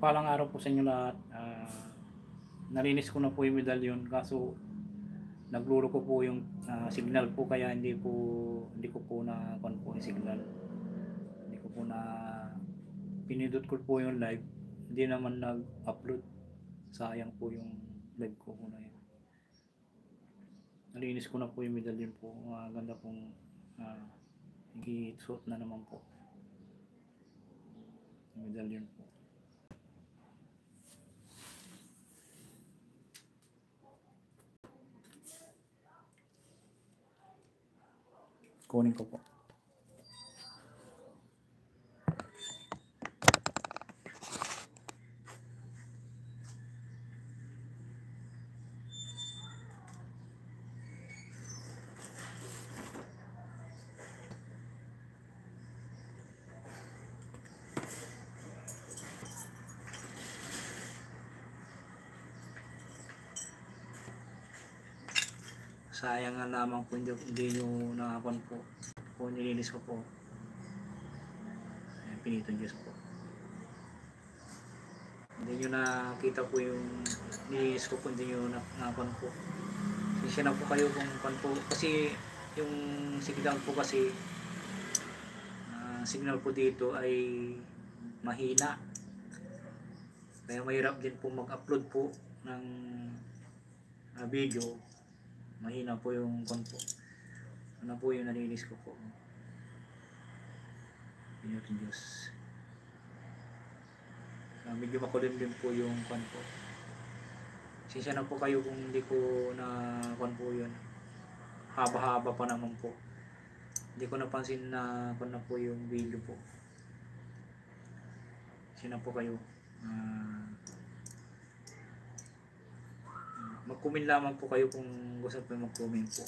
Mapagpalang araw po sa inyo lahat. Nalinis ko na po yung medalyon, kaso nagluro ko po yung signal po, kaya hindi ko po na kon po yung signal. Hindi ko po na pinindot ko po yung live. Hindi naman nag-upload. Sayang po yung live ko na yun. Nalinis ko na po yung medalyon po. Ganda pong i-suot na naman po yung medalyon po. Kunin ko po. Sayang nga lamang po hindi nyo nakakon po. Po nilinis ko po. Ayan, pinitong Diyos po. Hindi nyo nakita po yung nilinis ko po, hindi nyo nakakon po. Sisya na po kayo kung kon po. Kasi yung signal po kasi signal po dito ay mahina. Kaya mahirap din po mag-upload po ng video. Mahina po yung kon po. Ano po yung nalinis ko po. Pinutong Diyos. Medyo makulimlim po yung kon po. Sisya na po kayo kung hindi ko na kon po yun. Haba-haba pa naman po. Hindi ko napansin na kon na po yung video po. Sisya na po kayo. Mag-comment lamang po kayo kung gusto po mag-comment po.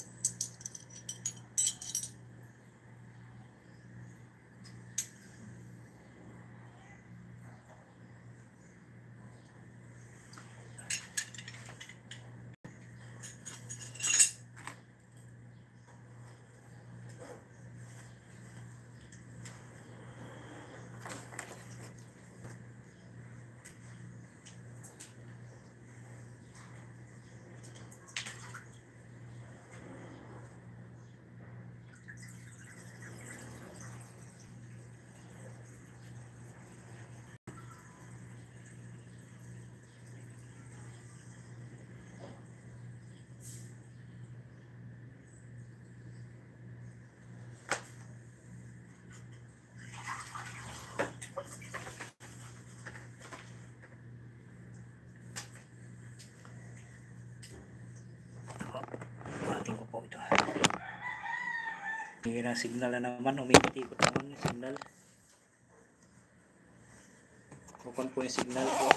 Ating ko po ito. Hira signal na naman, umikot-ikot naman yung signal. Kukon po yung signal po.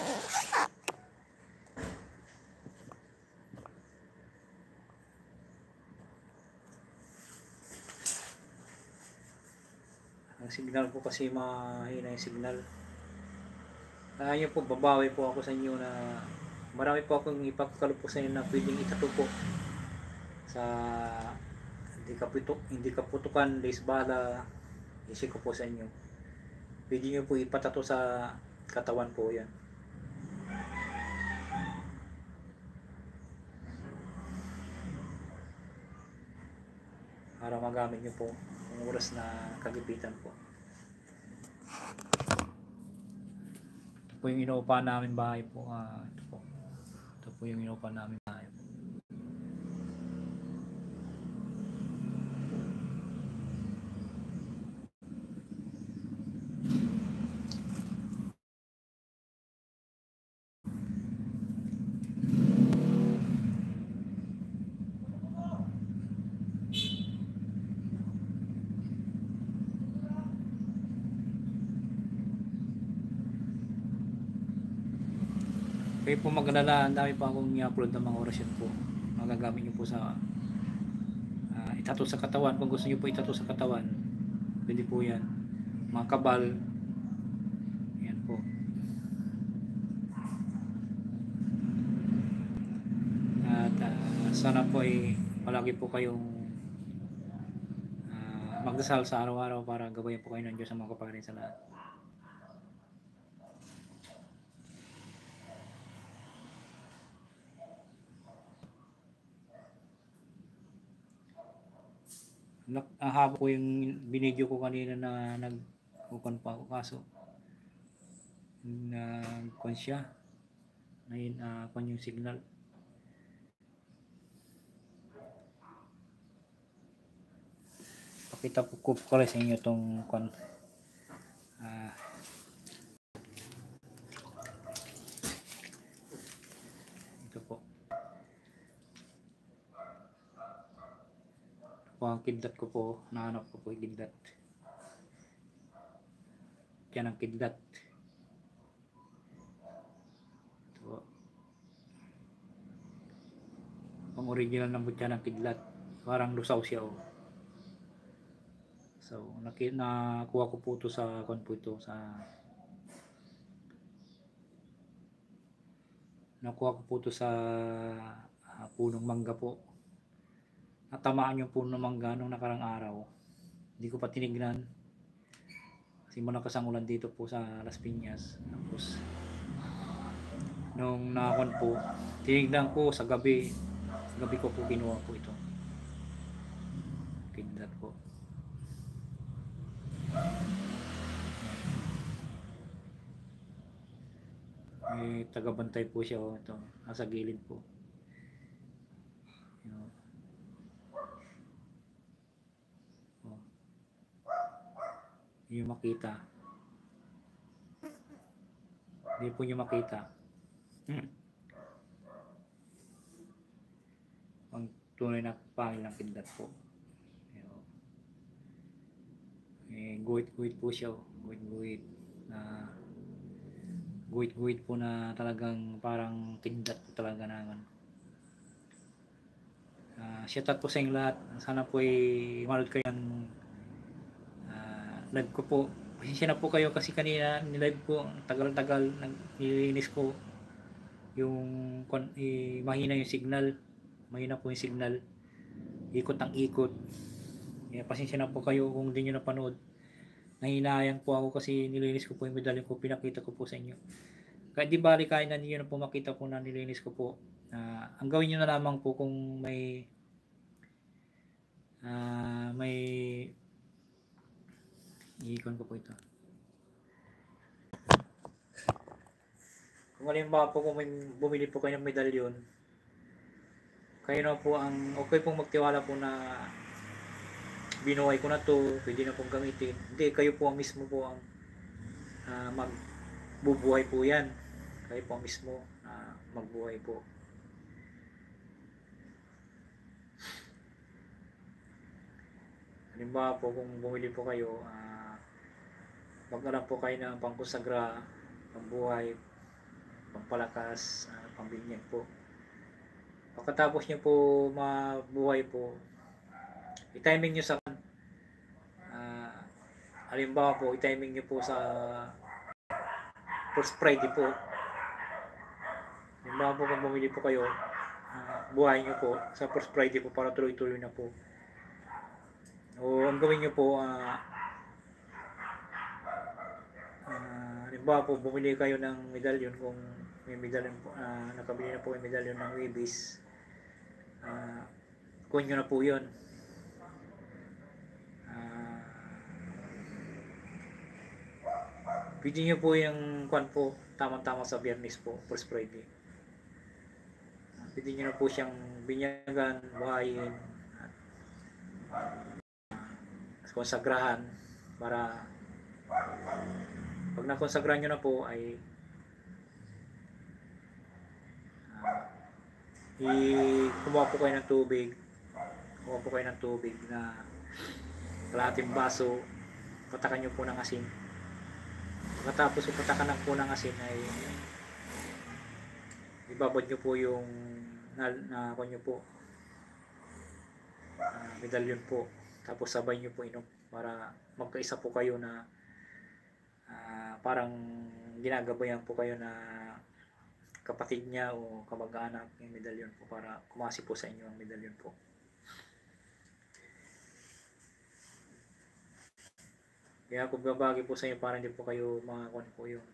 Ang signal po kasi mahina yung signal. Kaya po, babawi po ako sa inyo na marami po akong ipagkalop po sa inyo na pwedeng itato po sa hindi kaputukan, Lisbala. Isi ko po sa inyo. Pwede nyo po ipatato sa katawan po yan. Para magamit nyo po ang oras na kagipitan po. Ito po yung inuupahan namin bahay po. Ito po yung inuupahan namin bahay po. Kayo po mag-alala, ang dami pa akong i-upload ng mga orasyon po. Magagamit nyo po sa itato sa katawan. Kung gusto nyo po itato sa katawan, pwede po yan. Mga kabal, yan po. At sana po ay palagi po kayong magdasal sa araw-araw para gabayan po kayo ng Diyos sa mga kapagaling sa lahat. Ang haba po yung binidyo ko kanina na nagkukan pa ako kaso nagkuhan siya. Ngayon kuhan yung signal. Pakita po ko pala sa inyo itong kuhan. Ito po. Po ang kidlat ko po. Nahanap ko po yung kidlat. Yan ang kidlat. Ito po. Ang original ng butya ng kidlat. Parang lusaw siya oh. So, nakuha ko po ito sa kuhan po ito sa nakuha ko po ito sa punong mangga po. Natamaan yung puno ng mangga nung nakarang araw. Hindi ko pa tinignan. Kasi malakas ang ulan dito po sa Las Piñas. Tapos, nung nakakon po, tinignan ko sa gabi. Sa gabi ko po kinuha po ito. Kidlat po. May tagabantay po siya oh. Ito, nasa gilid po. Hindi nyo makita. Hindi po nyo makita. Ang tunay na pangil ng kidlat po. Guhit-guhit po siya. Guhit-guhit na guhit-guhit po na talagang parang kidlat po talaga naman. Shout out po sa inyong lahat. Sana po ay manood kayo ng live ko po. Pasensya na po kayo kasi kanina nilive ko tagal-tagal nililinis ko yung mahina yung signal. Mahina po yung signal. Ikot ang ikot. Kaya pasensya na po kayo kung hindi nyo napanood. Nahinayang po ako kasi nilinis ko po yung medalyon ko. Pinakita ko po sa inyo. Kahit di bali kahit na ninyo na po makita po na nilinis ko po. Ang gawin nyo na lamang po kung may iikon ko po ito. Kung halimbawa po kung may bumili po kayo ng medalyon, kayo na po ang okay pong magtiwala po na binuhay ko na to, pwede na pong gamitin. Hindi, kayo po ang mismo po ang magbubuhay po yan. Kayo po ang mismo magbuhay po. Halimbawa po kung bumili po kayo, mag-alam po kayo ng pangkonsagra, pambuhay, pampalakas, pambinyag po. Pagkatapos nyo po mabuhay po, i-timing nyo sa halimbawa po, i-timing nyo po sa First Friday po. Halimbawa po kung bumili po kayo, buhay nyo po sa First Friday po para tuloy-tuloy na po. O ang gawin nyo po, halimbawa po bumili kayo ng medalyon, kung may medalyon po, nakabili na po yung medalyon ng Wibis, kunin nyo na po yun. Pwede nyo po yung kwan po tamang-tama sa Biyernes po, First Friday. Pwede nyo na po siyang binyagan, buhayin, konsagrahan para pag nakonsagrahan nyo na po ay kumuha po kayo ng tubig, na kalahating baso, patakan nyo po ng asin. Pagkatapos patakan po ng asin ay ibabad nyo po yung nyo po medalyon po, tapos sabay nyo po inom para magkaisa po kayo na parang ginagabayan po kayo na kapatid niya o kamag-anak yung medalyon po para kumasi po sa inyo ang medalyon po. Kaya kung babagi po sa inyo para hindi po kayo makakuha po yung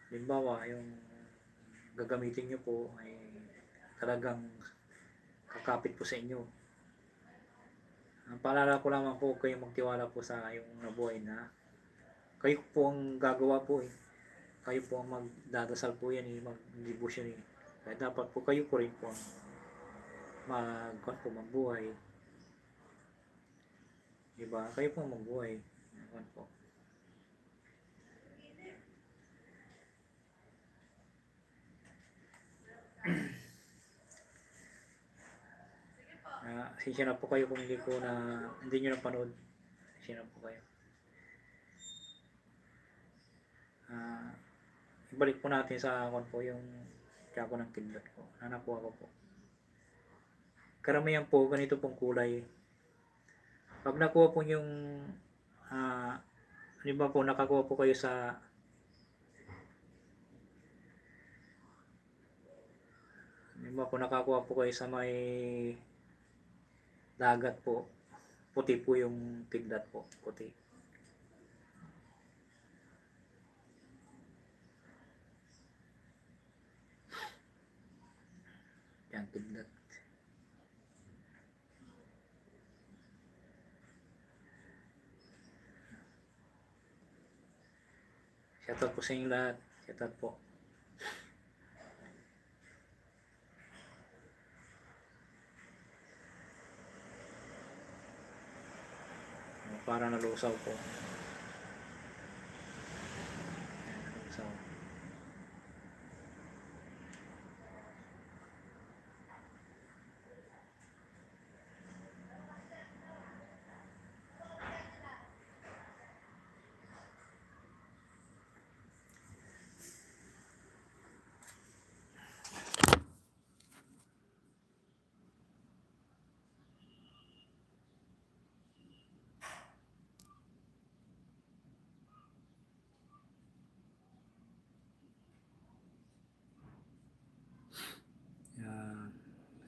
halimbawa yung gagamitin nyo po ay talagang kakapit po sa inyo. Ang paalala ko lamang po, kayo magtiwala po sa yung nabuhay na kayo po ang gagawa po eh. Kayo po ang magdadasal po yan eh, mag-devotion eh. Kaya dapat po kayo po rin po ang magbuhay. Diba? Kayo po ang magbuhay. Po. Sisya na po kayo kung hindi nyo napanood. Sisya na po kayo. Ibalik po natin sa akon po yung tsako ng kidlat ko. Nanakuha ko po. Karamihan po, ganito pong kulay. Pag nakuha po yung halimbawa po, nakakuha po kayo sa nakakuha po kayo sa may dagat po, puti po yung kidlat po, puti. Yan, kidlat. Shoutout po sa inyo lahat. Shoutout po. Para nalusaw po. Nalusaw.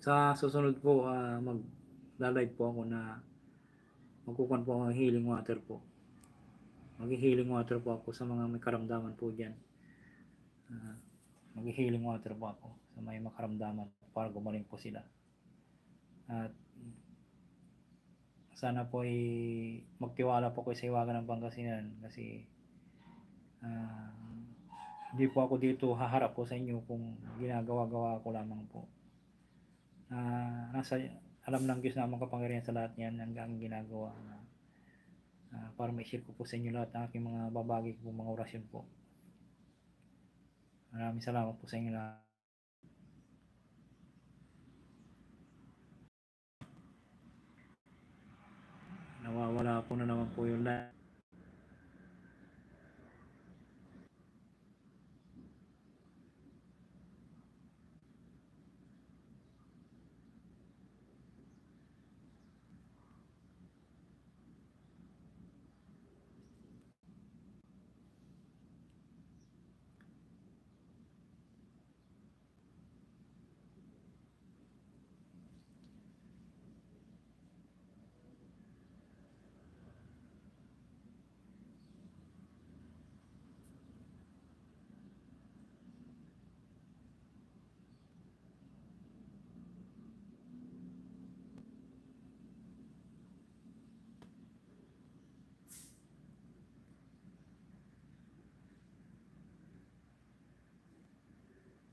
Sa susunod po, mag-live po ako na magkukuhan po ng healing water po. Mag-healing water po ako sa mga may karamdaman po dyan. Mag-healing water po ako sa may makaramdaman para gumaling po sila. At sana po ay magtiwala po kayo sa Hiwaga ng Pangasinan kasi hindi po ako dito haharap po sa inyo kung ginagawa-gawa ko lamang po. Alam ng Diyos na makapangyarihan sa lahat yan hanggang ginagawa para ma-share ko po sa inyo lahat ng aking mga babagi ko mga orasyon po. Maraming salamat po sa inyo lahat. Nawawala po na naman po yung live.